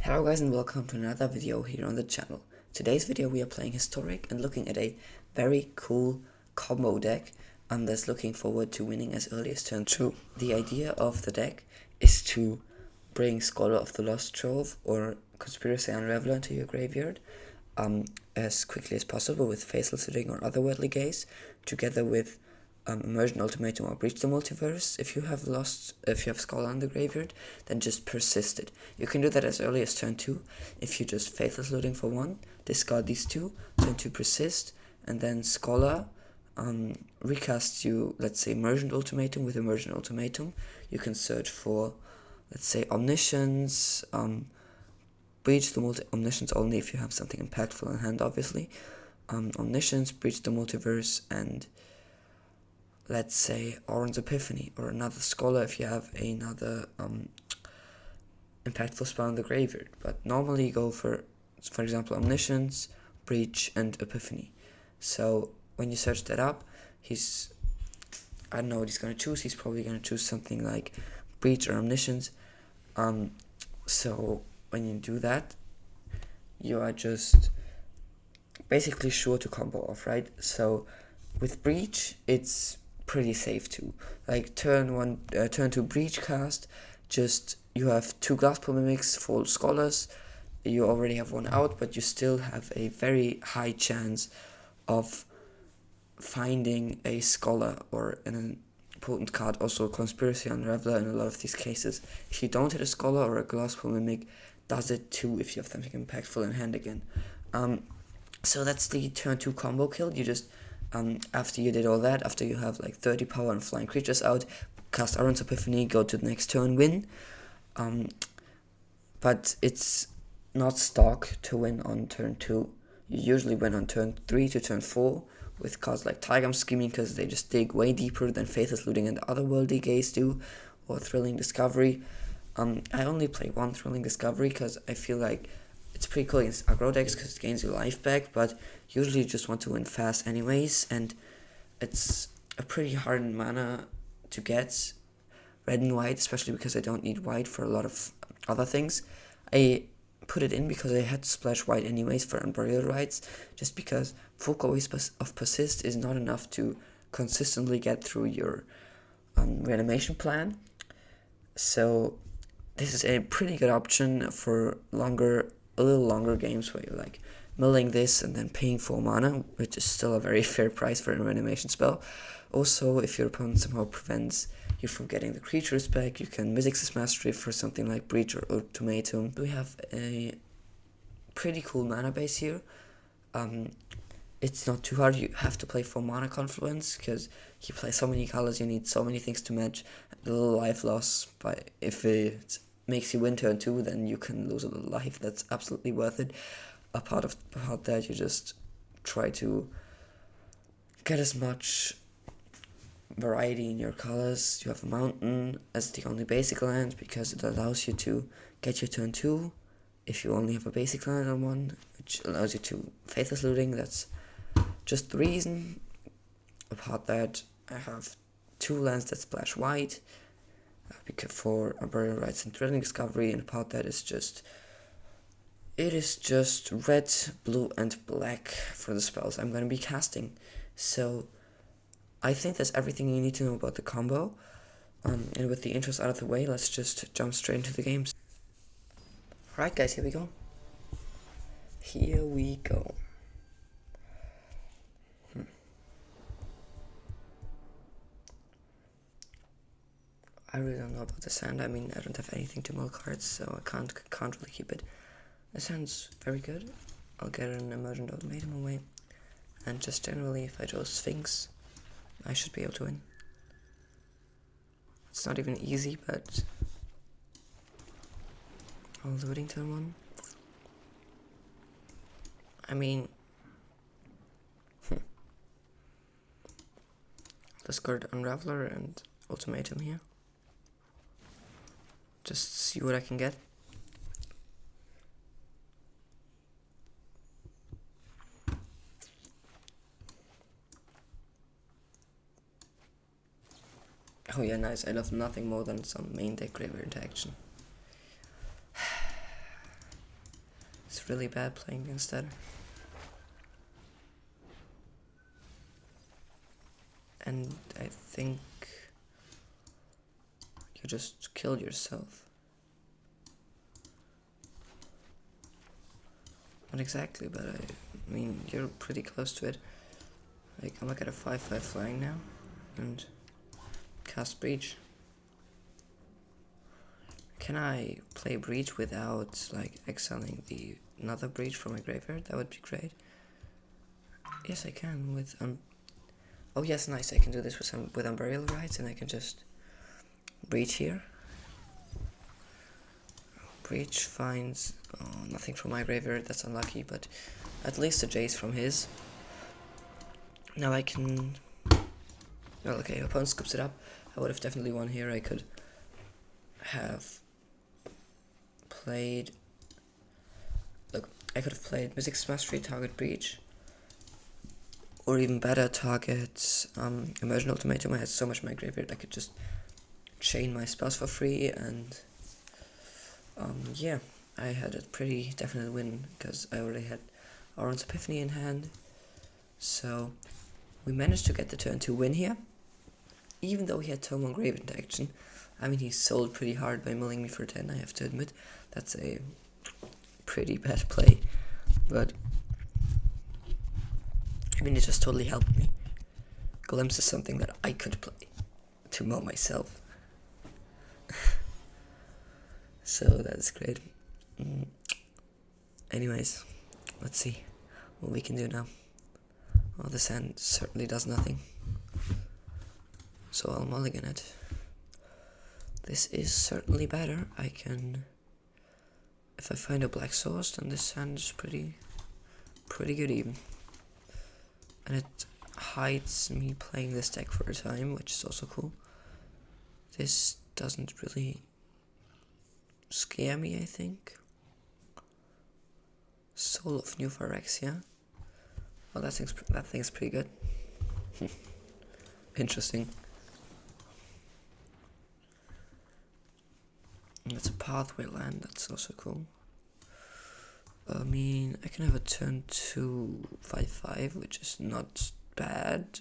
Hello guys and welcome to another video here on the channel. Today's video we are playing Historic and looking at a very cool combo deck that's looking forward to winning as early as turn 2. The idea of the deck is to bring Scholar of the Lost Trove or Conspiracy Unraveler into your graveyard as quickly as possible with Faithful Sitting or Otherworldly Gaze, together with Immersion Ultimatum or Breach the Multiverse. If you have Scholar in the graveyard, then just persist it. You can do that as early as turn 2. If you just Faithless Looting for 1, discard these 2, turn 2 persist, and then Scholar recasts you, let's say, Immersion Ultimatum with Immersion Ultimatum. You can search for, let's say, Omniscience, Breach the Omniscience only if you have something impactful in hand, obviously. Omniscience, Breach the Multiverse, and let's say Oran's Epiphany, or another Scholar if you have another impactful spell in the graveyard. But normally you go for example, Omniscience, Breach, and Epiphany. So when you search that up, I don't know what he's going to choose. He's probably going to choose something like Breach or Omniscience. So when you do that, you are just basically sure to combo off, right? So with Breach, it's pretty safe too. Like turn 2 Breach cast, just you have 2 Glasspool Mimics, 4 Scholars, you already have 1 out, but you still have a very high chance of finding a Scholar or an potent card, also a Conspiracy Unraveler in a lot of these cases. If you don't hit a Scholar or a Glasspool Mimic, does it too if you have something impactful in hand again. So that's the turn 2 combo kill. You just after you did all that, after you have like 30 power and flying creatures out, cast Oran's Epiphany, go to the next turn, win. But it's not stock to win on turn 2. You usually win on turn 3 to turn 4 with cards like Tiger Scheming, because they just dig way deeper than Faithless Looting and Otherworldly Gaze do, or Thrilling Discovery. I only play 1 Thrilling Discovery because I feel like it's pretty cool against aggro decks because it gains your life back, but usually you just want to win fast anyways, and it's a pretty hard mana to get, red and white, especially because I don't need white for a lot of other things. I put it in because I had to splash white anyways for Unburial Rites, just because full copies of Persist is not enough to consistently get through your reanimation plan. So this is a pretty good option for a little longer games where you're like milling this and then paying 4 mana, which is still a very fair price for a reanimation spell. Also, if your opponent somehow prevents you from getting the creatures back, you can Mythic's Mastery for something like Breach or Ultimatum. We have a pretty cool mana base here. It's not too hard. You have to play 4 mana Confluence because you play so many colors, you need so many things to match. A little life loss, but if it makes you win turn 2, then you can lose a little life. That's absolutely worth it. Apart that, you just try to get as much variety in your colors. You have a mountain as the only basic land because it allows you to get your turn 2 if you only have a basic land on 1, which allows you to Faithless Looting. That's just the reason. Apart that, I have 2 lands that splash white because for Burial Rites and Thrilling Discovery, and apart that it is just red, blue, and black for the spells I'm going to be casting. So I think that's everything you need to know about the combo. And with the intros out of the way, let's just jump straight into the games. Alright guys, here we go. I really don't know about the sand. I mean, I don't have anything to mill cards, so I can't really keep it. It sounds very good. I'll get an Emergent Ultimatum away. And just generally, if I chose Sphinx, I should be able to win. It's not even easy, but I'll looting turn 1. I mean, discard Unraveler and Ultimatum here. Just see what I can get. Oh yeah, nice. I love nothing more than some main deck graveyard interaction. it's really bad playing against that. And I think you just killed yourself. Not exactly, but I mean, you're pretty close to it. Like, I'm gonna get a 5/5 flying now, and cast Breach. Can I play Breach without, like, exiling another Breach from my graveyard? That would be great. Yes, I can with, oh yes, nice, I can do this with Unburial Rites, and I can just Breach here. Breach finds nothing from my graveyard, that's unlucky, but at least a Jace from his. Now I can... Well, okay, opponent scoops it up. I would have definitely won here. I could have played... Look, I could have played Mystic's Mastery, target Breach. Or even better, target Immersion Ultimatum. I had so much in my graveyard, I could just chain my spells for free, and... yeah, I had a pretty definite win, because I already had Auron's Epiphany in hand. So, we managed to get the turn 2 win here, even though he had Tome on Grave into action. I mean, he sold pretty hard by milling me for 10, I have to admit. That's a pretty bad play, but I mean, it just totally helped me. Glimpse is something that I could play to mow myself. So that's great. Anyways, let's see what we can do now. Well, this hand certainly does nothing, so I'll mulligan it. This is certainly better. I can... If I find a black source, then this hand is pretty good even. And it hides me playing this deck for a time, which is also cool. This doesn't really scare me, I think. Soul of New Phyrexia. Well, that thing's pretty good. Interesting. And it's a pathway land, that's also cool. I mean, I can have a turn 2 5/5, which is not bad,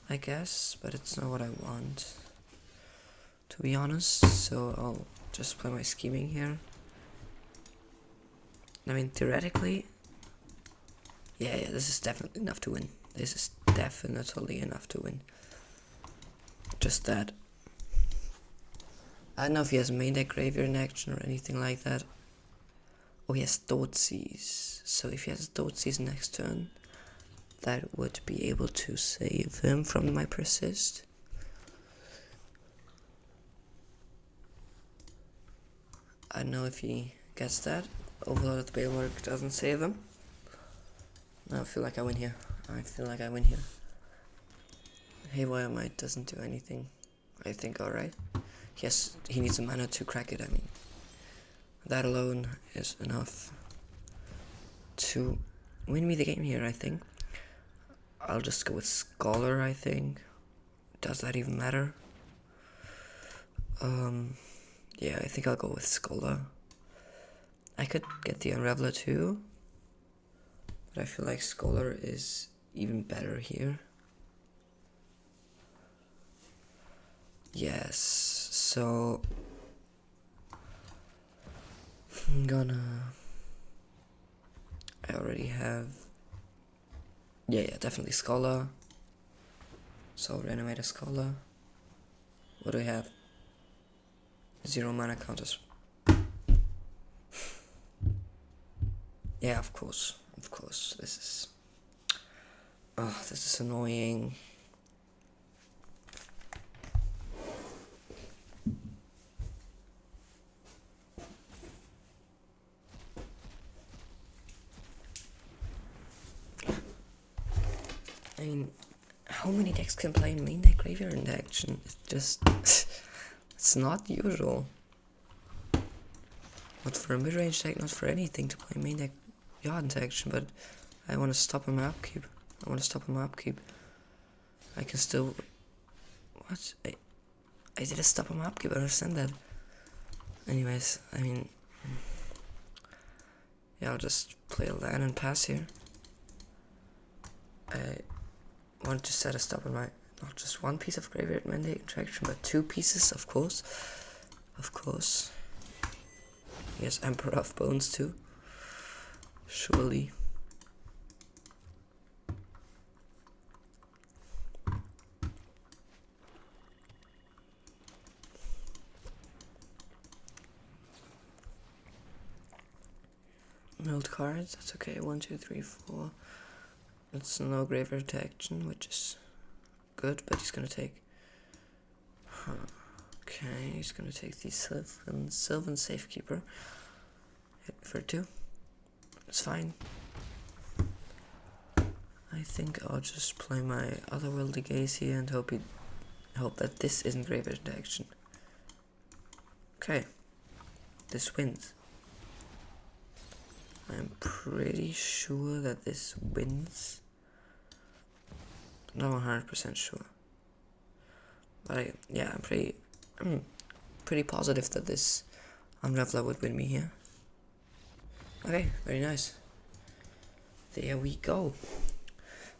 I guess, but it's not what I want, to be honest. So I'll just play my scheming here. I mean, theoretically, yeah, this is definitely enough to win. This is definitely enough to win. Just that. I don't know if he has main deck graveyard in action or anything like that. Oh, he has Thoughtseize. So if he has Thoughtseize next turn, that would be able to save him from my Persist. I don't know if he gets that. Overloaded Balework doesn't save him. No, I feel like I win here. Haywire Might doesn't do anything, I think, alright. Yes, he needs a mana to crack it, I mean. That alone is enough to win me the game here, I think. I'll just go with Scholar, I think. Does that even matter? Yeah, I think I'll go with Scholar. I could get the Unraveler too, but I feel like Scholar is even better here. Yes, so I'm gonna... I already have... Yeah, definitely Scholar. So Reanimator Scholar. What do we have? 0 mana counters. Yeah, of course. This is... Oh, this is annoying. I mean, how many decks can play main deck graveyard into action? It's just... it's not usual. Not for a mid-range deck, not for anything to play main deck yard into action, but I want to stop him upkeep. I can still... What? I did a stop him upkeep, I understand that. Anyways, I mean... Yeah, I'll just play a land and pass here. I want to set a stop on my, not just one piece of graveyard mandate interaction, but 2 pieces, of course. Of course. Yes, Emperor of Bones too. Surely. Milled cards, that's okay. 1, 2, 3, 4. It's no graveyard action, which is good, but he's gonna take. Okay, he's gonna take the Sylvan Safekeeper. Hit for 2. It's fine. I think I'll just play my Otherworldly Gaze here and hope that this isn't graveyard action. Okay, this wins. I'm pretty sure that this wins. Not 100% sure. But yeah, I'm pretty positive that this Unraveler would win me here. Okay, very nice. There we go.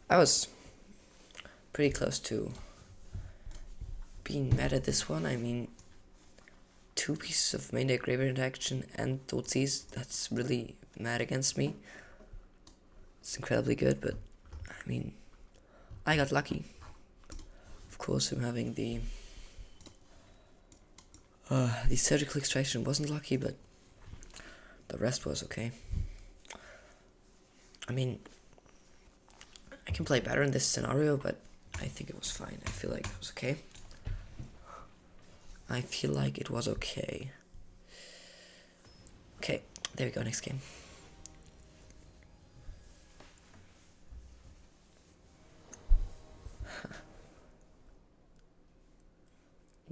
I was pretty close to being mad at this one. I mean, 2 pieces of main deck graveyard action and Totsis, that's really mad against me. It's incredibly good, but I mean, I got lucky. Of course, him having the surgical extraction wasn't lucky, but the rest was okay. I mean, I can play better in this scenario, but I think it was fine. I feel like it was okay. Okay, there we go, next game.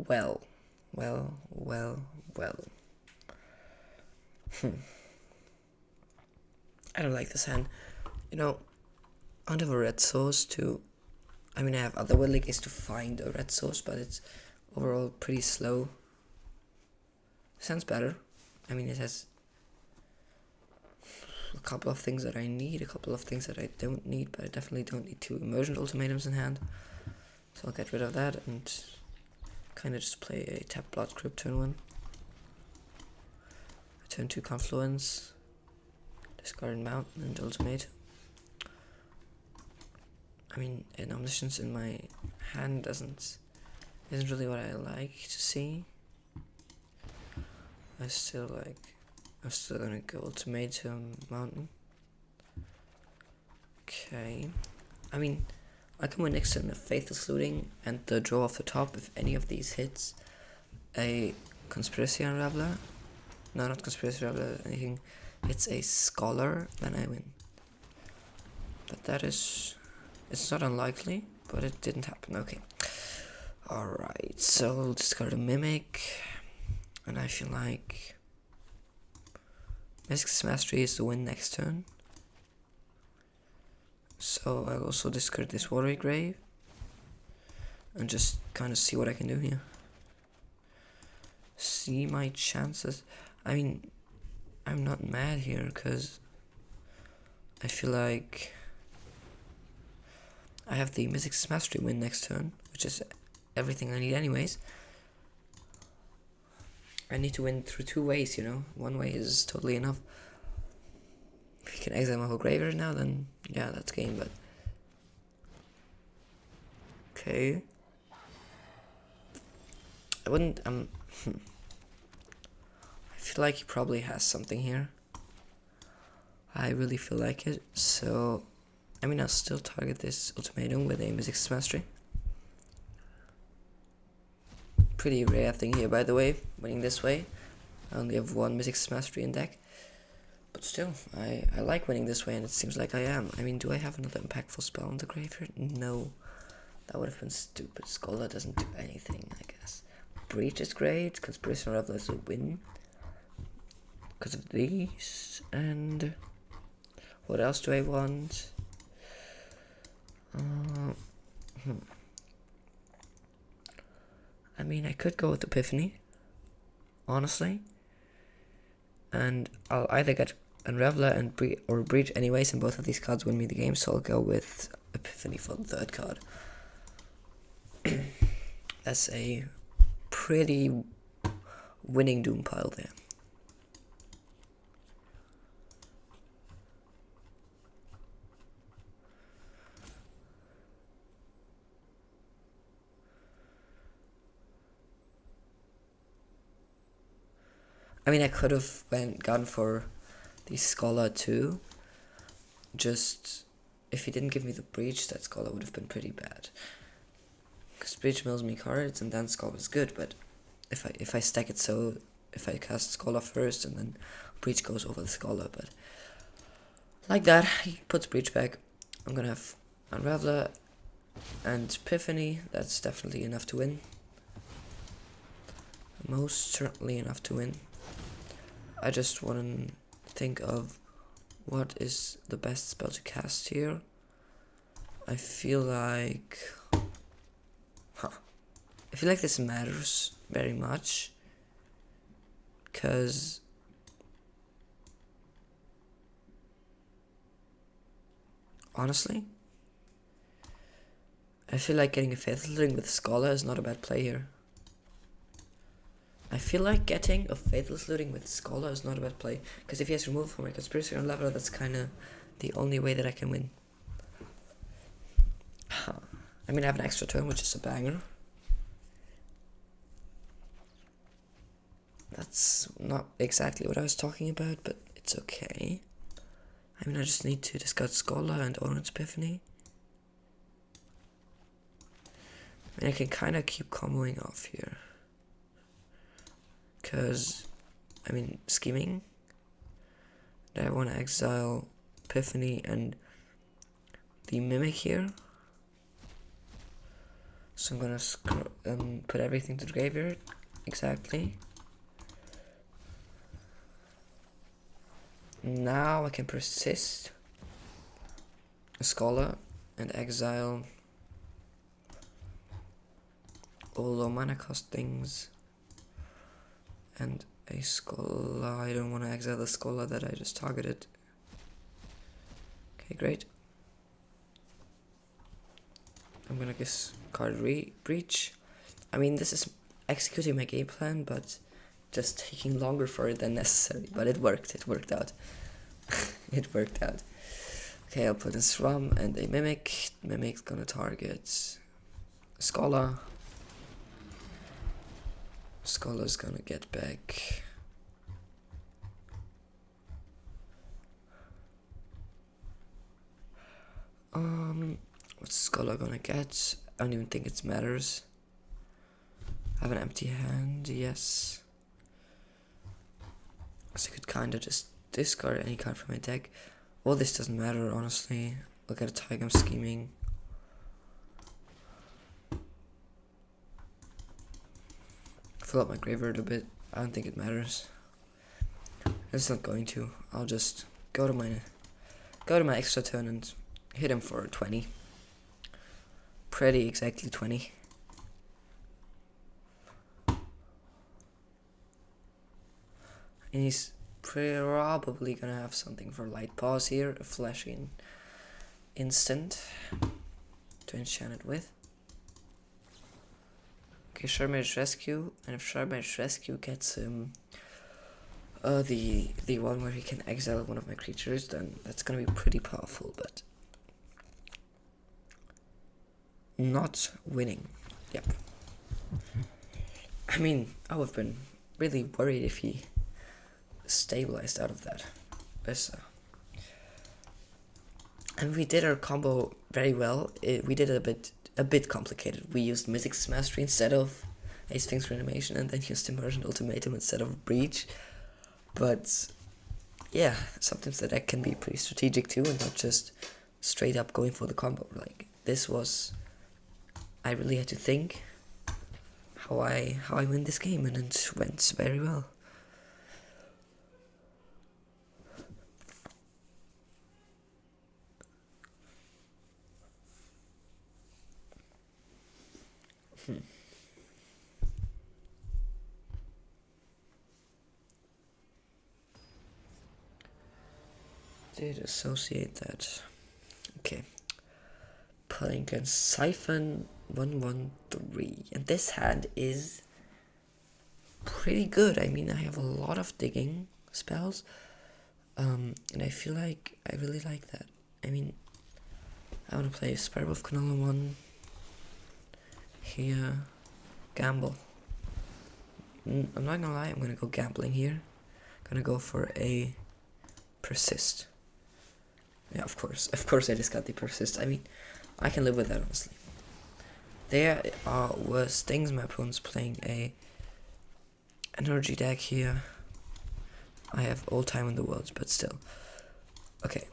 Well. I don't like this hand. You know, I don't have a red source to... I mean, I have other ways to find a red source, but it's overall pretty slow. Sounds better. I mean, it has a couple of things that I need, a couple of things that I don't need, but I definitely don't need 2 immersion ultimatums in hand. So I'll get rid of that and kind of just play a tap Blood Crypt turn 1. Turn 2 Confluence, discard Mountain and Ultimate. I mean, an Omniscience in my hand isn't really what I like to see. I'm still gonna go Ultimatum Mountain. Okay. I mean, I can win next turn a Faithless Looting and the draw off the top if any of these hits. A Conspiracy Unraveler. No, not Conspiracy Unraveler, anything. Hits a Scholar, then I win. But that is... It's not unlikely, but it didn't happen. Okay. Alright, so we'll discard a Mimic. And I feel like Mystic's Mastery is the win next turn. So I'll also discard this Watery Grave. And just kind of see what I can do here. See my chances. I mean, I'm not mad here because I feel like I have the Mystic's Mastery win next turn, which is everything I need anyways. I need to win through 2 ways, you know. 1 way is totally enough. If you can exile my whole graveyard now, then yeah, that's game, but... Okay. I wouldn't, I feel like he probably has something here. I really feel like it, so... I mean, I'll still target this Ultimatum with a Mystic's Mastery. Pretty rare thing here, by the way, winning this way. I only have 1 Mystic's Mastery in deck. But still, I like winning this way, and it seems like I am. I mean, do I have another impactful spell in the graveyard? No. That would have been stupid. Scholar doesn't do anything, I guess. Breach is great. Conspiracy Unraveler is a win. Because of these. And... what else do I want? I mean, I could go with Epiphany, honestly, and I'll either get Unraveler and Breach anyways, and both of these cards win me the game, so I'll go with Epiphany for the third card. That's a pretty winning Doom pile there. I mean, I could have gone for the Scholar too. Just, if he didn't give me the Breach, that Scholar would have been pretty bad. Because Breach mills me cards and then Scholar is good, but if I stack it so, if I cast Scholar first and then Breach goes over the Scholar, but like that, he puts Breach back. I'm gonna have Unraveler and Epiphany. That's definitely enough to win. Most certainly enough to win. I just want to think of what is the best spell to cast here. I feel like this matters very much, because honestly, I feel like getting a Faithless Looting with Scholar is not a bad play here. I feel like getting a Faithless Looting with Scholar is not a bad play, because if he has removal from my Conspiracy on Leveler, that's kind of the only way that I can win. I mean, I have an extra turn, which is a banger. That's not exactly what I was talking about, but it's okay. I mean, I just need to discard Scholar and Orange Epiphany. I mean, I can kind of keep comboing off here. Because, I mean, scheming. I want to exile Epiphany and the Mimic here. So I'm going to put everything to the graveyard. Exactly. Now I can persist a Scholar and exile all low mana cost things and a Scholar. I don't want to exile the Scholar that I just targeted. Okay, great. I'm gonna discard Breach. I mean, this is executing my game plan, but just taking longer for it than necessary. But it worked. It worked out. It worked out. Okay, I'll put in Srum and a Mimic. Mimic's gonna target Scholar. Scholar's gonna get back what's Scholar gonna get? I don't even think it matters. I have an empty hand, yes. So I could kinda just discard any card from my deck. All this doesn't matter, honestly. Look at a Tiger, I'm scheming. Fill up my graveyard a bit. I don't think it matters. It's not going to. I'll just go to my extra turn and hit him for 20. Pretty exactly 20. And he's probably gonna have something for Light Pause here, a flashing instant to enchant it with. Okay, Sharmage Rescue, and if Sharmage Rescue gets him the one where he can exile one of my creatures, then that's gonna be pretty powerful, but not winning. Yep. I mean, I would have been really worried if he stabilized out of that. And we did our combo very well. We did it a bit complicated. We used Mythic's Mastery instead of a Sphinx Reanimation, and then used Immersion Ultimatum instead of Breach. But yeah, sometimes the deck can be pretty strategic too, and not just straight up going for the combo. Like this was, I really had to think how I win this game, and it went very well. Did associate that. Okay. Playing against Siphon 113. And this hand is pretty good. I mean, I have a lot of digging spells. And I feel like I really like that. I mean, I want to play Spiral of Canola 1. Here. Gamble. I'm not gonna lie, I'm gonna go gambling here. Gonna go for a Persist. Yeah, of course I just got the Persist. I mean, I can live with that, honestly. There are worse things. My opponent's playing a energy deck here. I have all time in the world, but still. Okay.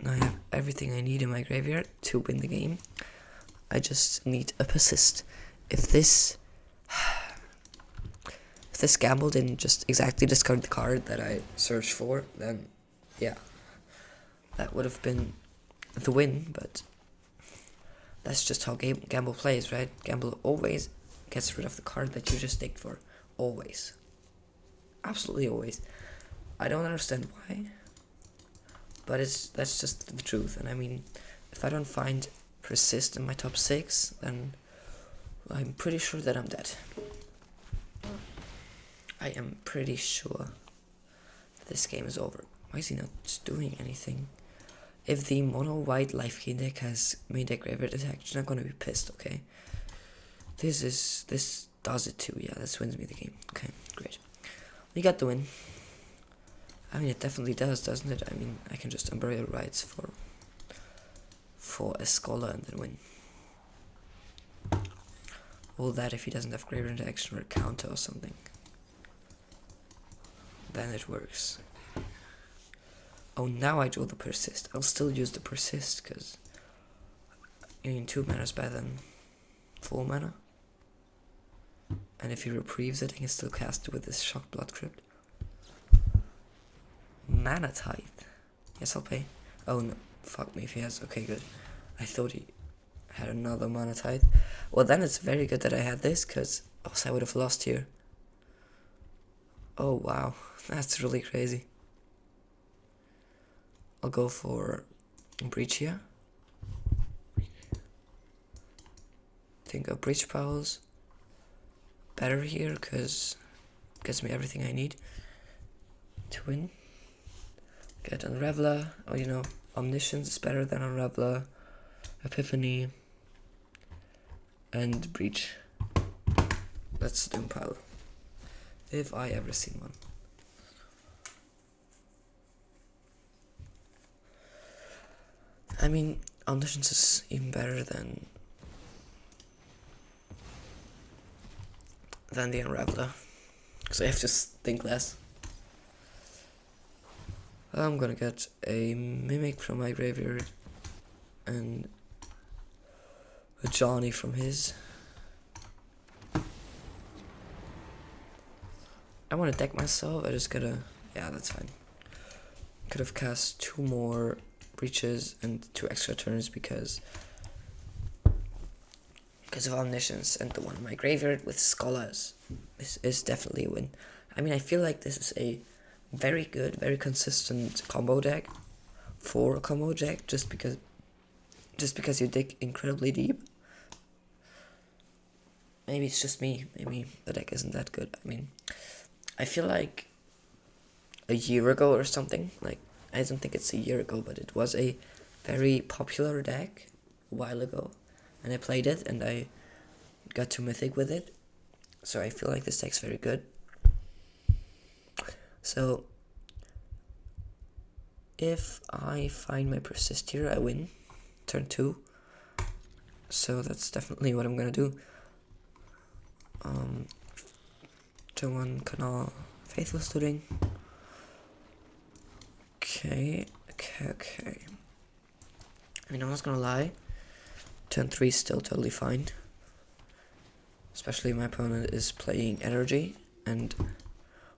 Now I have everything I need in my graveyard to win the game. I just need a Persist. If this gamble didn't just exactly discard the card that I searched for, then yeah, that would have been the win, but that's just how gamble plays, right? Gamble always gets rid of the card that you just digged for. Always. Absolutely always. I don't understand why, but that's just the truth. And I mean, if I don't find Persist in my top 6, then I'm pretty sure that I'm dead. I am pretty sure this game is over. Why is he not doing anything? If the mono white life gain deck has made a graveyard attack, I'm gonna be pissed, okay? This does it too. Yeah, this wins me the game. Okay, great. We got the win. I mean, it definitely does, doesn't it? I mean, I can just Umbrella Rights for a Scholar and then win. All that if he doesn't have graveyard interaction or a counter or something. Then it works. Oh, now I draw the Persist. I'll still use the Persist, because I mean, 2 mana is better than 4 mana. And if he reprieves it, I can still cast it with this Shock Blood Crypt. Mana Tithe. Yes, I'll pay. Oh no, fuck me if he has. Okay, good. I thought he had another Mana Tithe. Well, then it's very good that I had this, because else I would have lost here. Oh wow, that's really crazy. I'll go for Breach here. Think a Breach Powers better here, because it gives me everything I need to win. Get Unraveler, or you know, Omniscience is better than Unraveler, Epiphany, and Breach. That's Doom Pile. If I ever seen one. I mean, Omniscience is even better than the Unraveler, because I have to think less. I'm gonna get a Mimic from my graveyard and a Johnny from his. I want to deck myself. I just gotta. Yeah, that's fine. Could have cast 2 more Breaches and 2 extra turns because of Omniscience and the one in my graveyard with Scholars. This is definitely a win. I mean, I feel like this is a very good, very consistent combo deck for a combo deck, just because you dig incredibly deep. Maybe it's just me. Maybe the deck isn't that good. I mean, I feel like a year ago or something, like, I don't think it's a year ago, but it was a very popular deck a while ago, and I played it, and I got to Mythic with it, so I feel like this deck's very good. So, if I find my Persist here, I win, turn 2, so that's definitely what I'm gonna do. Turn 1, Canal, Faithless Looting. Okay. I mean, I'm not gonna lie, turn 3 is still totally fine. Especially my opponent is playing Energy, and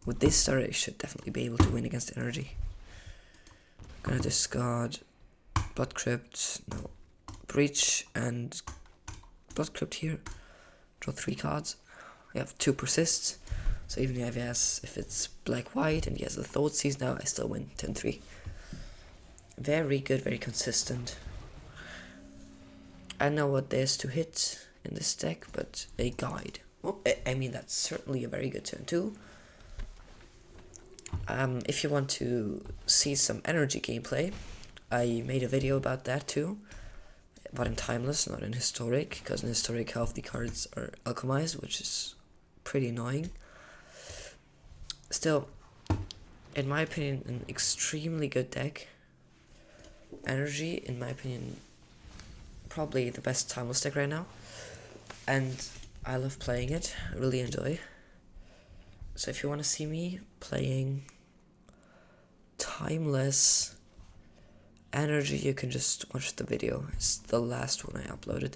with this start I should definitely be able to win against Energy. Gonna discard Blood Crypt, no, Breach and Blood Crypt here. Draw 3 cards. We have 2 Persists, so even if it's black-white and he has the Thoughtseize now, I still win 10-3. Very good, very consistent. I know what there's to hit in this deck, but a guide. Well, I mean, that's certainly a very good turn too. If you want to see some energy gameplay, I made a video about that too, but in Timeless, not in Historic, because in Historic half the cards are alchemized, which is pretty annoying. Still, in my opinion, an extremely good deck. Energy, in my opinion, probably the best Timeless deck right now, and I love playing it. I really enjoy. So if you want to see me playing Timeless Energy, you can just watch the video. It's the last one I uploaded.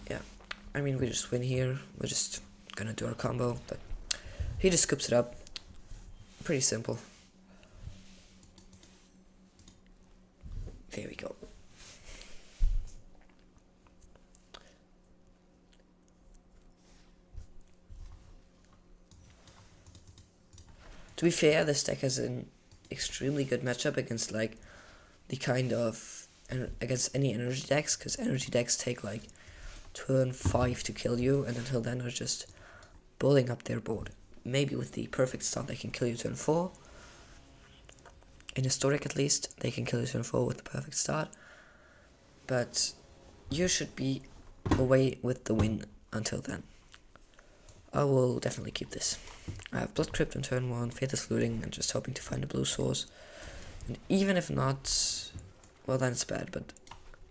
Yeah, I mean, we just win here. We're just gonna do our combo, but he just scoops it up. Pretty simple. There we go. To be fair, this deck has an extremely good matchup against like the kind of against any energy decks, because energy decks take like turn 5 to kill you, and until then are just building up their board. Maybe with the perfect start they can kill you turn 4. In Historic at least, they can kill you turn 4 with the perfect start. But you should be away with the win until then. I will definitely keep this. I have Blood Crypt on turn 1, Faithless Looting, and just hoping to find a blue source. And even if not, well then it's bad, but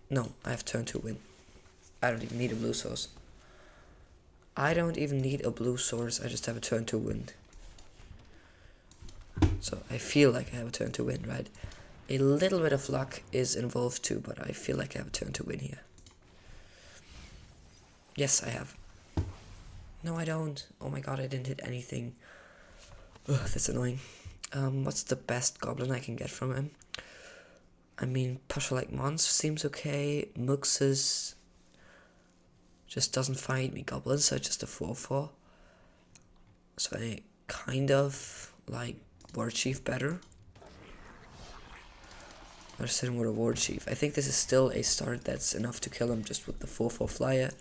no, I have turn 2 win. I don't even need a blue source. I don't even need a blue source, I just have a turn 2 win. So I feel like I have a turn to win, right? A little bit of luck is involved too, but I feel like I have a turn to win here. Yes, I have. No, I don't. Oh my god, I didn't hit anything. Ugh, that's annoying. What's the best goblin I can get from him? I mean, Pasha like Mons seems okay. Muxus just doesn't find me goblins, so it's just a 4/4. So I kind of like War Chief better. Or just hit him with a War Chief. I think this is still a start that's enough to kill him just with the 4/4 flyer.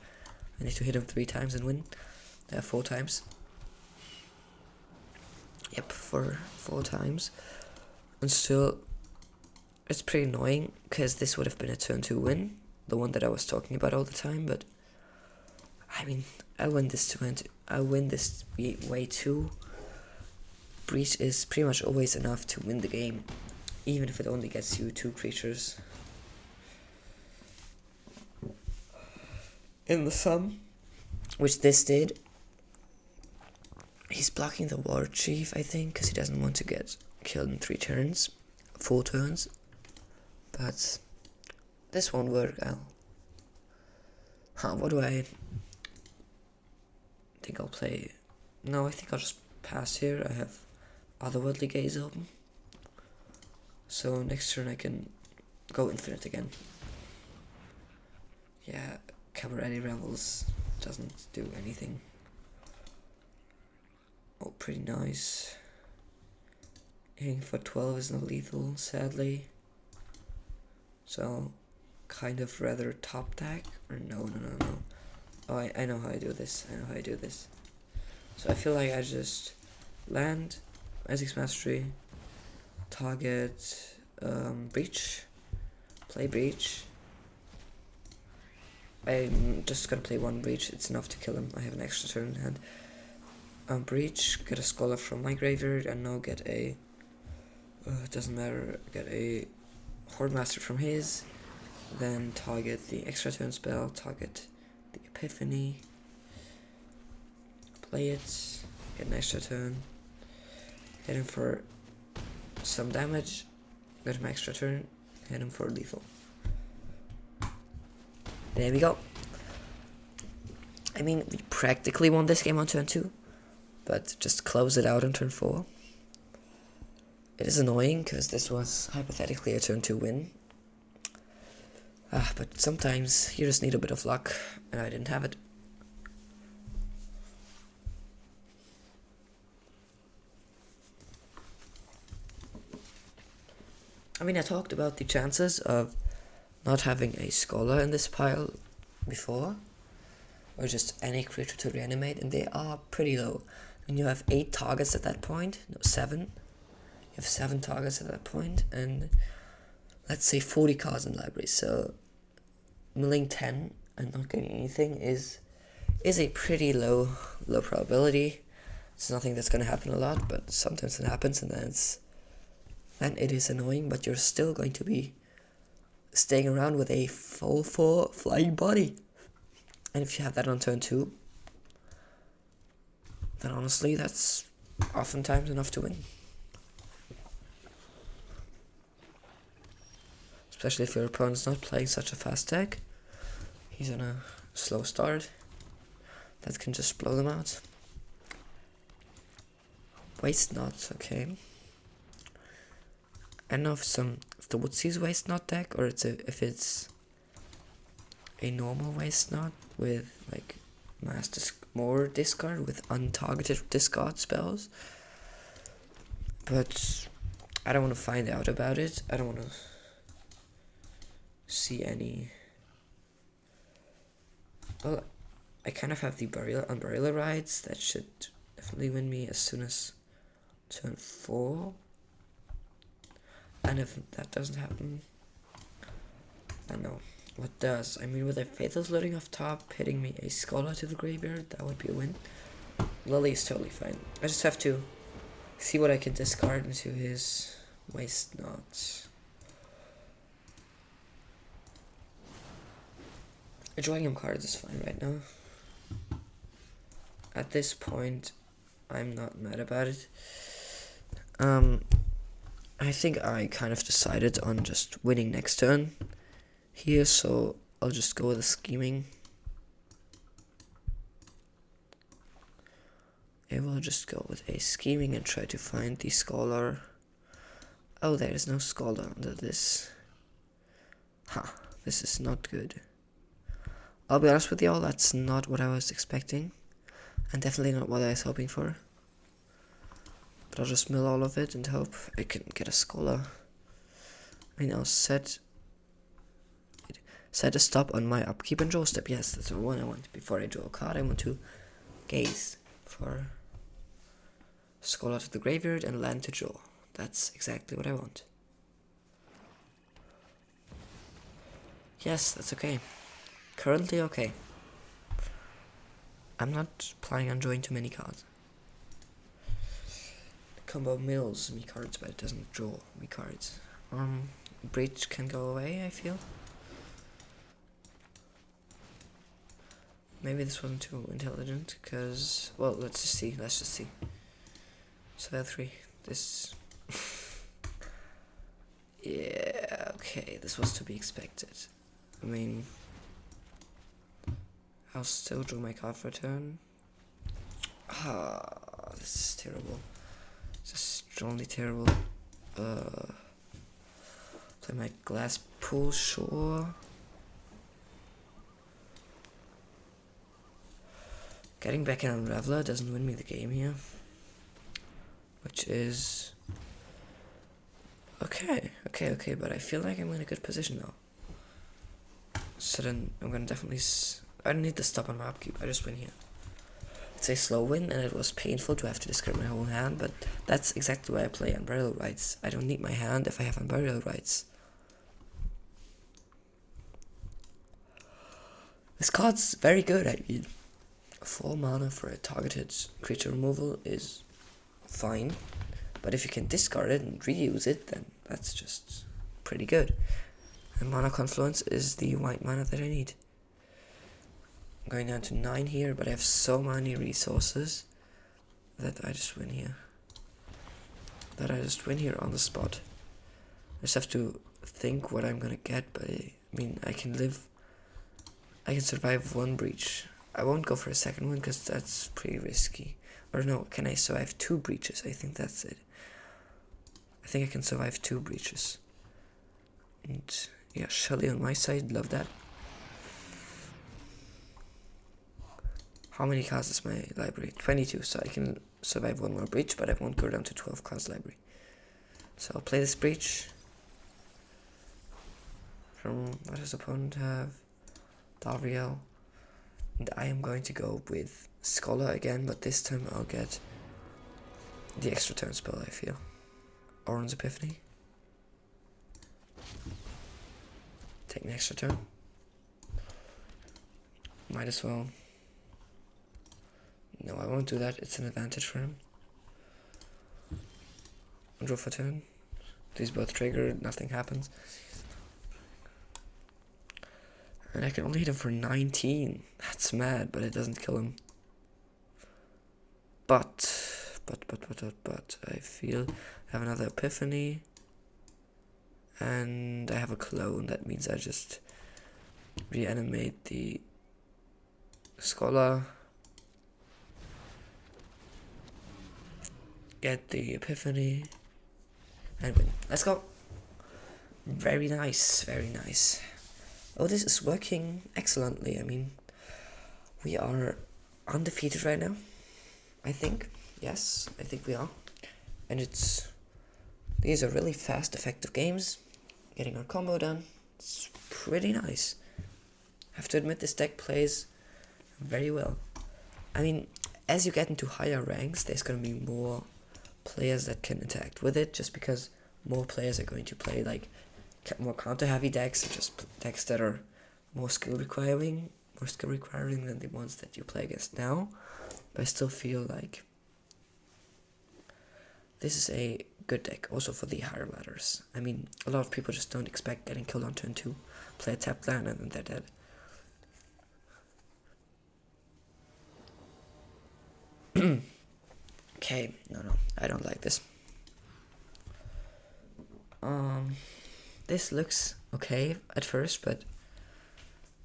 I need to hit him 3 times and win. 4 times. Yep, for 4 times. And still, it's pretty annoying, because this would have been a turn 2 win. The one that I was talking about all the time, but I mean, I win this way too. Breach is pretty much always enough to win the game, even if it only gets you 2 creatures. In the sum, which this did, he's blocking the War Chief, I think, because he doesn't want to get killed in 3 turns, 4 turns, but this won't work out. What do I think I'll play? No, I think I'll just pass here. I have Otherworldly Gaze open, so next turn I can go Infinite again. Yeah, Cabaret Revels doesn't do anything. Oh, pretty nice. Hitting for 12 is not lethal, sadly. So, kind of rather top deck, or no. Oh, I know how I do this. So I feel like I just land, Isaac's Mastery, target, Breach, play Breach. I'm just gonna play 1 Breach, it's enough to kill him. I have an extra turn in hand. Breach, get a Scholar from my graveyard, and now get a, it doesn't matter, get a Hordemaster from his, then target the extra turn spell, target the Epiphany, play it, get an extra turn, hit him for some damage, get him extra turn, hit him for lethal. There we go. I mean, we practically won this game on turn 2, but just close it out on turn 4. It is annoying, because this was hypothetically a turn 2 win. But sometimes you just need a bit of luck, and I didn't have it. I mean, I talked about the chances of not having a scholar in this pile before, or just any creature to reanimate, and they are pretty low. When you have 8 targets at that point, no, 7. You have 7 targets at that point, and let's say 40 cards in library, so milling 10 and not getting anything is a pretty low probability. It's nothing that's gonna happen a lot, but sometimes it happens, and then it is annoying, but you're still going to be staying around with a 4/4 flying body. And if you have that on turn 2, then honestly that's oftentimes enough to win. Especially if your opponent's not playing such a fast deck. He's on a slow start. That can just blow them out. Waste Not, okay. I don't know if the Woodsea's Waste Not deck, or if it's a normal Waste Not with like more discard with untargeted discard spells. But I don't want to find out about it. I don't want to see any. Well, I kind of have the Unburial Rides that should definitely win me as soon as turn 4. And if that doesn't happen, then no. What does? I mean, with a Faithless loading off top, hitting me a Scholar to the graveyard, that would be a win. Lily is totally fine. I just have to see what I can discard into his Waste Not. Drawing him cards is fine right now. At this point, I'm not mad about it. I think I kind of decided on just winning next turn here, so I'll just go with the scheming. I will just go with a scheming and try to find the Scholar. Oh, there is no Scholar under this. Ha, this is not good. I'll be honest with y'all, that's not what I was expecting, and definitely not what I was hoping for. But I'll just mill all of it and hope I can get a Scholar. I mean, I'll set a stop on my upkeep and draw step. Yes, that's what I want. Before I draw a card, I want to gaze for Scholar to the graveyard and land to draw. That's exactly what I want. Yes, that's okay. Currently okay. I'm not planning on drawing too many cards. The combo mills me cards, but it doesn't draw me cards. Breach can go away, I feel. Maybe this wasn't too intelligent, because, well, let's just see. So that 3, this, yeah, okay, this was to be expected. I mean, I'll still draw my card for a turn. This is terrible. Just strongly terrible. Play my Glass Pool, sure. Getting back in Unraveler doesn't win me the game here. Which is okay, but I feel like I'm in a good position now. So then I'm gonna definitely I don't need to stop on my upkeep, I just win here. It's a slow win, and it was painful to have to discard my whole hand, but that's exactly why I play Unburial Rights. I don't need my hand if I have Unburial Rights. This card's very good, I mean. 4 mana for a targeted creature removal is fine, but if you can discard it and reuse it, then that's just pretty good. And Mana Confluence is the white mana that I need. I'm going down to 9 here, but I have so many resources that I just win here. On the spot. I just have to think what I'm gonna get, but I mean, I can survive 1 breach. I won't go for a second one because that's pretty risky. Or no, can I survive 2 breaches? I think that's it. I think I can survive 2 breaches. And yeah, Shelly on my side, love that. How many cards is my library? 22, so I can survive 1 more breach, but I won't go down to 12 cards library. So I'll play this breach. What does opponent have? Dariel. And I am going to go with Scholar again, but this time I'll get the extra turn spell, I feel. Orange Epiphany. Take an extra turn. Might as well. No, I won't do that. It's an advantage for him. Draw for turn. These both trigger, nothing happens. And I can only hit him for 19. That's mad, but it doesn't kill him. But I feel I have another Epiphany. And I have a clone. That means I just reanimate the Scholar. Get the Epiphany. And win. Let's go. Very nice, very nice. Oh, this is working excellently. I mean, we are undefeated right now. I think. Yes, I think we are. And these are really fast, effective games. Getting our combo done. It's pretty nice. Have to admit, this deck plays very well. I mean, as you get into higher ranks, there's going to be more players that can interact with it, just because more players are going to play like more counter heavy decks, or just decks that are more skill requiring than the ones that you play against now. But I still feel like this is a good deck also for the higher ladders. I mean, a lot of people just don't expect getting killed on turn 2, play a tapped land, and then they're dead. Okay, no, I don't like this. This looks okay at first, but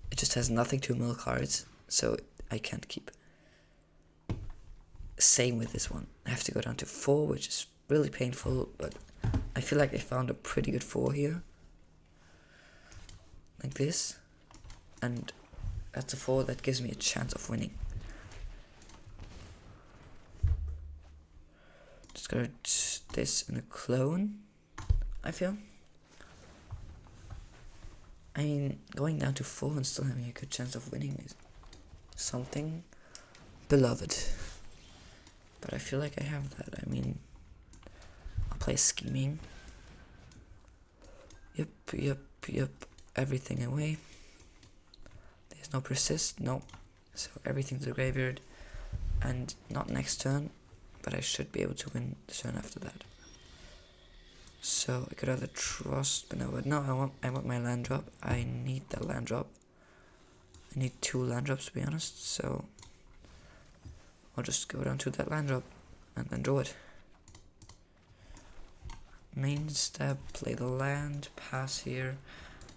it just has nothing to mill cards, so I can't keep. Same with this one. I have to go down to 4, which is really painful, but I feel like I found a pretty good 4 here. Like this. And that's a 4 that gives me a chance of winning. Just gonna this in a clone, I feel. I mean, going down to 4 and still having a good chance of winning is something beloved. But I feel like I have that. I mean, I'll play Scheming. Yep. Everything away. There's no Persist, no. So everything to the graveyard. And not next turn, but I should be able to win the turn after that. So I could either trust, but no, I want my land drop. I need that land drop. I need 2 land drops, to be honest, so I'll just go down to that land drop and then draw it. Main step, play the land, pass here,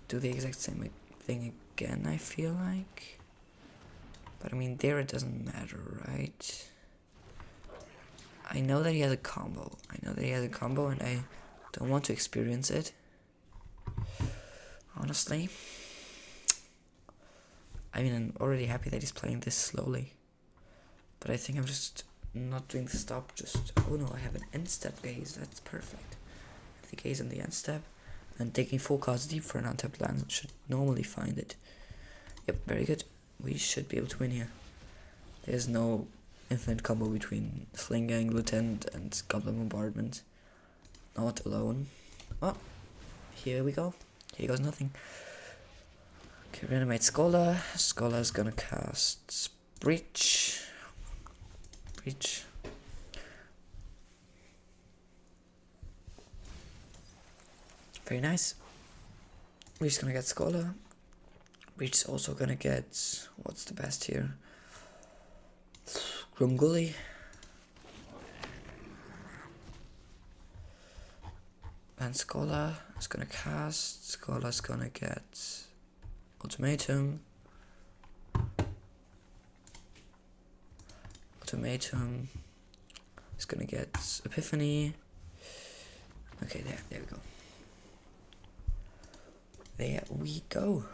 do the exact same thing again, I feel like. But I mean, there it doesn't matter, right? I know that he has a combo. And I don't want to experience it. Honestly. I mean, I'm already happy that he's playing this slowly. But I think I'm just not doing the stop, oh no, I have an end step gaze, that's perfect. I have the gaze on the end step, and taking 4 cards deep for an untapped land should normally find it. Yep, very good. We should be able to win here. There's no infinite combo between Sling Gang, Lieutenant, and Goblin Bombardment. Not alone. Oh, here we go. Here goes nothing. Okay, Reanimate Scholar. Scholar's gonna cast Breach. Very nice. We're just gonna get Scholar. Breach is also gonna get, what's the best here? Grumgully. And Scholar is gonna cast. Scholar's gonna get Ultimatum. Is gonna get Epiphany. Okay, there we go. There we go.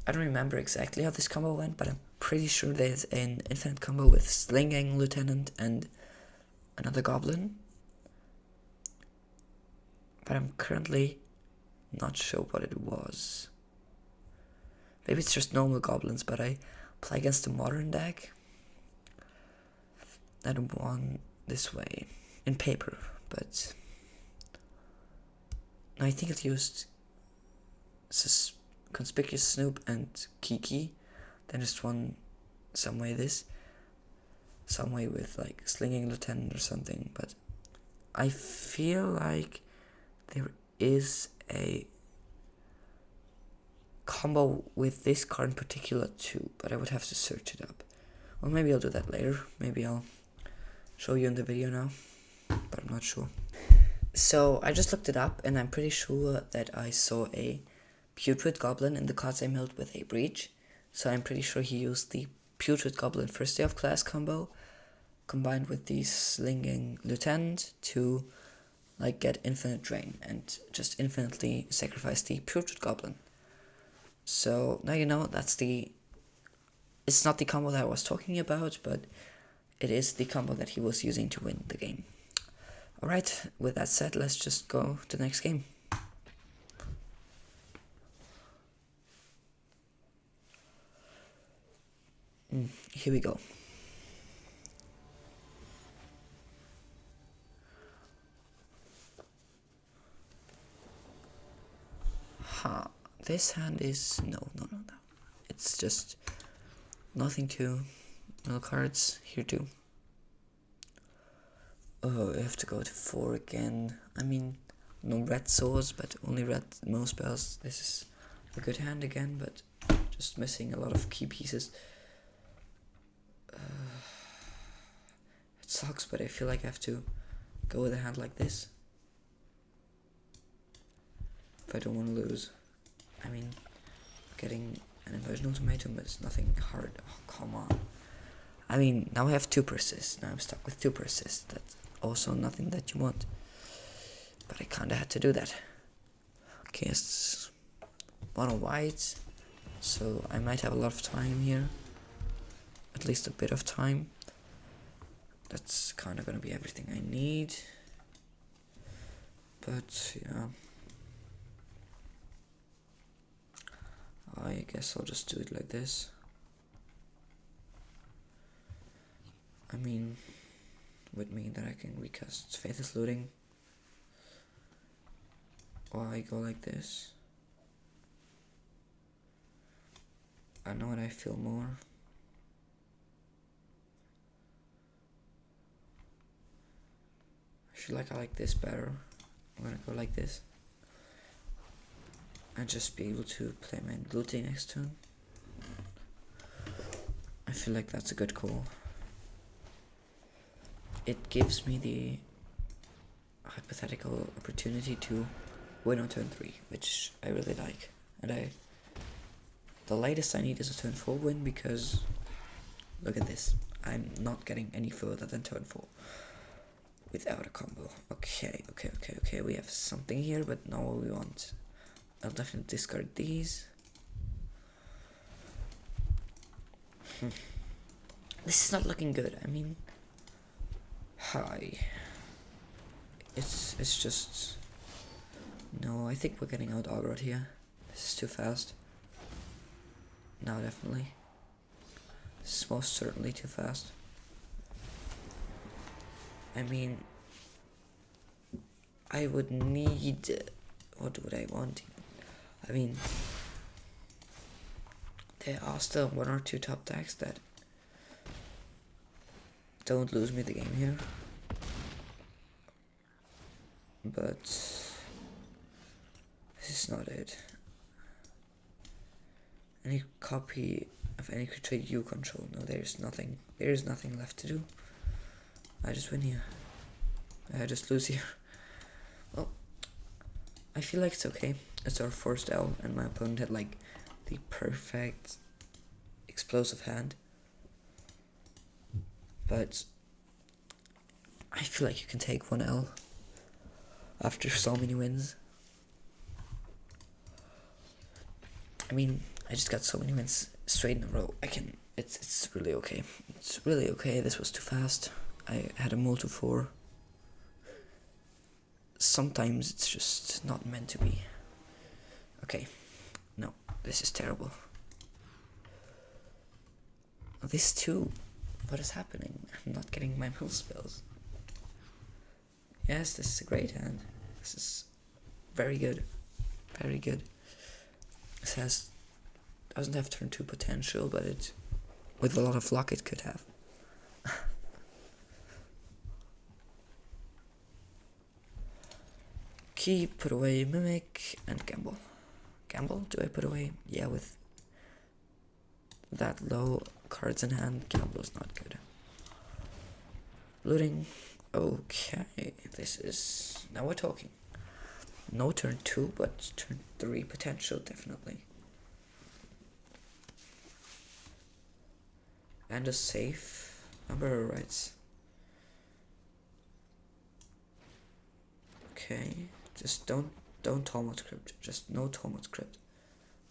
I don't remember exactly how this combo went, but I'm pretty sure there's an infinite combo with Sling Gang, Lieutenant, and another Goblin. but I'm currently not sure what it was. Maybe it's just normal goblins, but I play against the modern deck that won this way in paper, but I think it used Conspicuous Snoop and Kiki, then just won some way with like Slinging Lieutenant or something, but I feel like there is a combo with this card in particular too, but I would have to search it up. Or maybe I'll do that later. Maybe I'll show you in the video now, but I'm not sure. So I just looked it up, and I'm pretty sure that I saw a Putrid Goblin in the cards I milled with a Breach. So I'm pretty sure he used the Putrid Goblin first day of class combo combined with the Slinging Lieutenant to like get infinite drain and just infinitely sacrifice the Putrid Goblin. So now you know it's not the combo that I was talking about, but it is the combo that he was using to win the game. Alright, with that said, let's just go to the next game. Here we go. This hand is no. It's just nothing to no cards here too. Oh, I have to go to 4 again. I mean, no red swords, but only red mo spells. This is a good hand again, but just missing a lot of key pieces. It sucks, but I feel like I have to go with a hand like this if I don't want to lose. I mean, getting an inversion ultimatum is nothing hard. Oh, come on. I mean, now I have 2 persists. Now I'm stuck with 2 persists. That's also nothing that you want. But I kinda had to do that. Okay, it's mono white. So I might have a lot of time here. At least a bit of time. That's kinda gonna be everything I need. But yeah. I guess I'll just do it like this. I mean, would mean that I can recast Faithless Looting. Or I go like this. I know what I feel more. I feel like I like this better. I'm gonna go like this. And just be able to play my looting next turn. I feel like that's a good call. It gives me the hypothetical opportunity to win on turn 3, which I really like. And the latest I need is a turn 4 win, because look at this. I'm not getting any further than turn 4 without a combo. Okay. We have something here, but not what we want. I'll definitely discard these. This is not looking good. I mean, hi. It's just no. I think we're getting out aggroed here. This is too fast. No, definitely. This is most certainly too fast. I mean, I would need. What would I want? I mean, there are still 1 or 2 top decks that don't lose me the game here. But this is not it. Any copy of any creature you control. No, there's nothing. There is nothing left to do. I just win here. I just lose here. Well, I feel like it's okay. It's our first L, and my opponent had like the perfect explosive hand. But I feel like you can take 1 L after so many wins. I mean, I just got so many wins straight in a row. It's really okay. It's really okay. This was too fast. I had a multi 4. sometimes it's just not meant to be. Okay, no, this is terrible. This too. What is happening? I'm not getting my mill spells. Yes, this is a great hand. This is very good. Very good. This doesn't have turn 2 potential, but it, with a lot of luck, it could have. Key, put away Mimic, and Gamble. Gamble? Do I put away? Yeah, with that low cards in hand, Gamble is not good. Looting. Okay, this is... Now we're talking. No turn 2, but turn 3 potential, definitely. And a safe number of rights. Okay, just don't Talmud script. Just no Talmud script.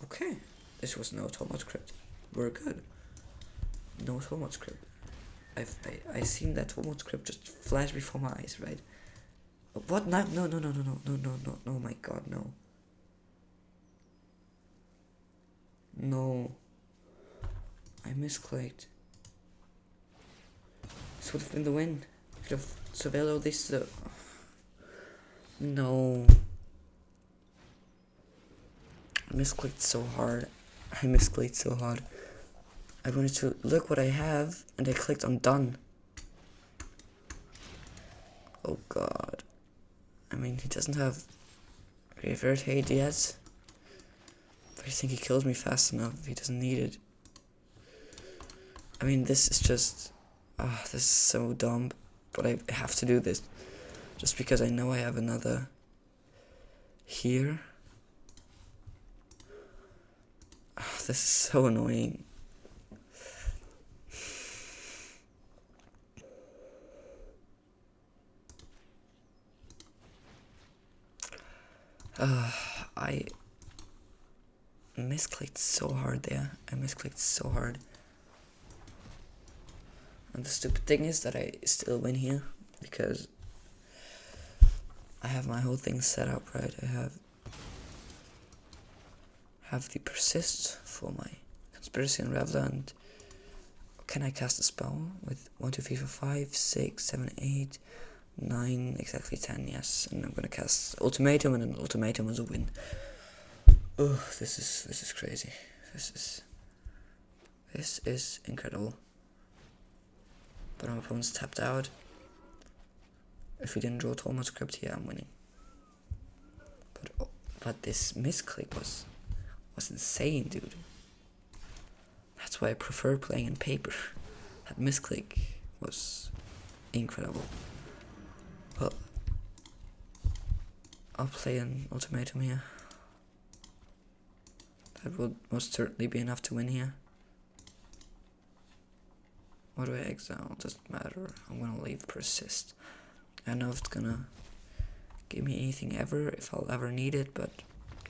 Okay, this was no Talmud script. We're good. No Talmud script. I seen that Talmud script just flash before my eyes, right? What? No, oh my god, no. No. I misclicked. This would have been the win. I could have surveilled all this. No. I misclicked so hard. I wanted to look what I have, and I clicked on done. Oh god. I mean, he doesn't have Revert Hate yet. But I think he kills me fast enough if he doesn't need it. I mean, this is just... this is so dumb. But I have to do this. Just because I know I have another... here. This is so annoying. I misclicked so hard there. And the stupid thing is that I still win here because I have my whole thing set up right. I have the persist for my conspiracy and Reveler, and can I cast a spell with 1, 2, 3, 4, 5, 6, 7, 8, 9, exactly 10, yes. And I'm gonna cast ultimatum, and an ultimatum is a win. Oh, this is crazy. This is incredible. But my opponent's tapped out. If we didn't draw Talmud script here, I'm winning. But this misclick was insane, dude. That's why I prefer playing in paper. That misclick was incredible. Well, I'll play an ultimatum here. That will most certainly be enough to win here. What do I exile? Doesn't matter. I'm gonna leave persist. I don't know if it's gonna give me anything ever, if I'll ever need it, but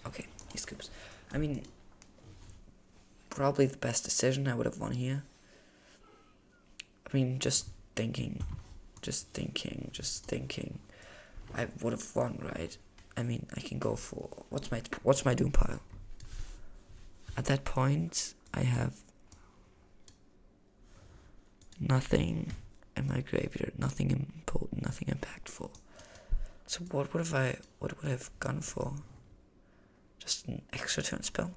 okay, he scoops. I mean, probably the best decision. I would have won here. I mean, just thinking, I would have won, right? I mean, I can go for what's my doom pile? At that point, I have nothing in my graveyard, nothing important, nothing impactful. So what would I have gone for? Just an extra turn spell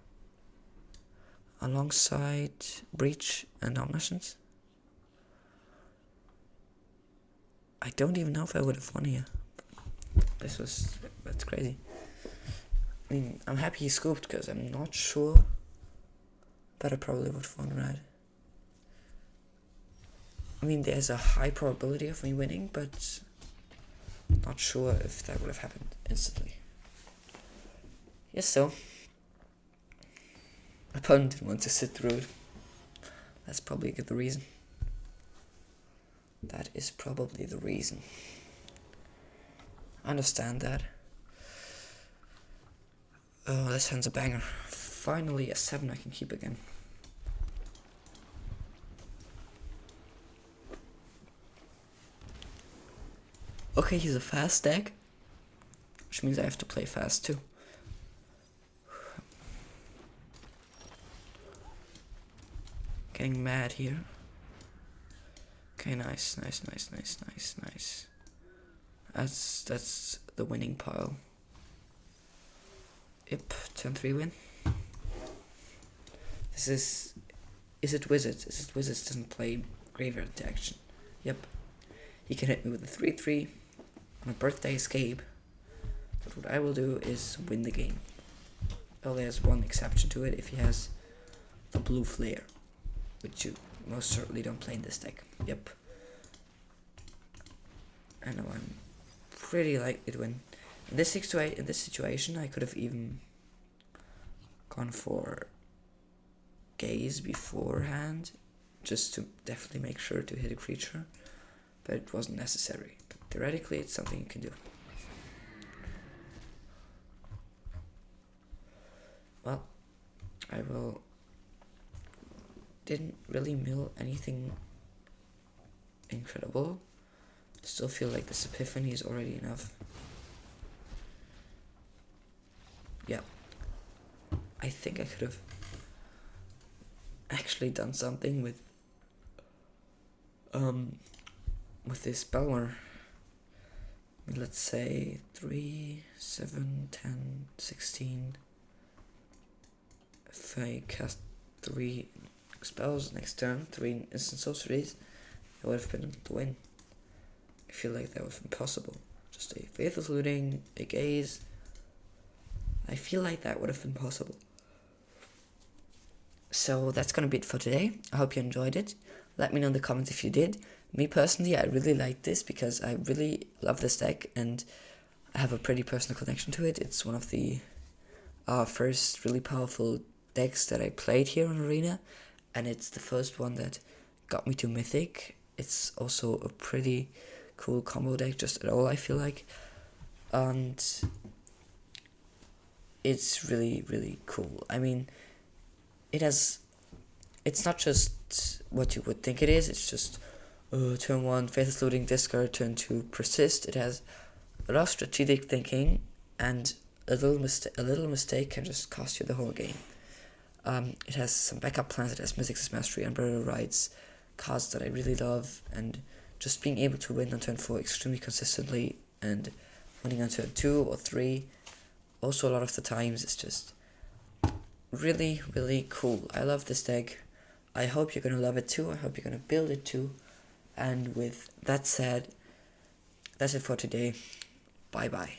alongside Breach and Omniscience. I don't even know if I would have won here. That's crazy. I mean, I'm happy he scooped because I'm not sure, but I probably would have won, right? I mean, there's a high probability of me winning, but not sure if that would have happened instantly. Yes, so my opponent didn't want to sit through it. That's probably the reason. That is probably the reason. I understand that. Oh, this hand's a banger. Finally, a 7 I can keep again. Okay, he's a fast deck. which means I have to play fast too. Getting mad here. Okay, nice. That's the winning pile. Yep, turn 3 win. This is it Wizards? Is it Wizards doesn't play graveyard into action? Yep. He can hit me with a 3/3 on a birthday escape. But what I will do is win the game. Only has one exception to it, if he has the blue flare, which you most certainly don't play in this deck. Yep. I know I'm pretty likely to win. In this situation, I could have even gone for Gaze beforehand, just to definitely make sure to hit a creature, but it wasn't necessary. But theoretically, it's something you can do. Well, I will. Didn't really mill anything incredible. Still feel like this Epiphany is already enough. Yeah. I think I could have actually done something with this Belmar. Let's say 3, 7, 10, 16. If I cast 3 spells next turn, 3 instant sorceries, it would have been the win. I feel like that would have been possible. Just a Faithless Looting, a Gaze. I feel like that would have been possible. So that's gonna be it for today. I hope you enjoyed it. Let me know in the comments if you did. Me personally, I really like this because I really love this deck and I have a pretty personal connection to it. It's one of the first really powerful decks that I played here on Arena, and it's the first one that got me to Mythic. It's also a pretty cool combo deck just at all, I feel like, and it's really, really cool. I mean, it's not just what you would think it is. It's just turn 1 Faithless Looting, discard, turn 2 Persist. It has a lot of strategic thinking, and a little mistake can just cost you the whole game. It has some backup plans. It has Mythic's Mastery, Umbrella Rights, cards that I really love, and just being able to win on turn 4 extremely consistently and winning on turn 2 or 3 also a lot of the times is just really, really cool. I love this deck. I hope you're going to love it too. I hope you're going to build it too. And with that said, that's it for today. Bye bye.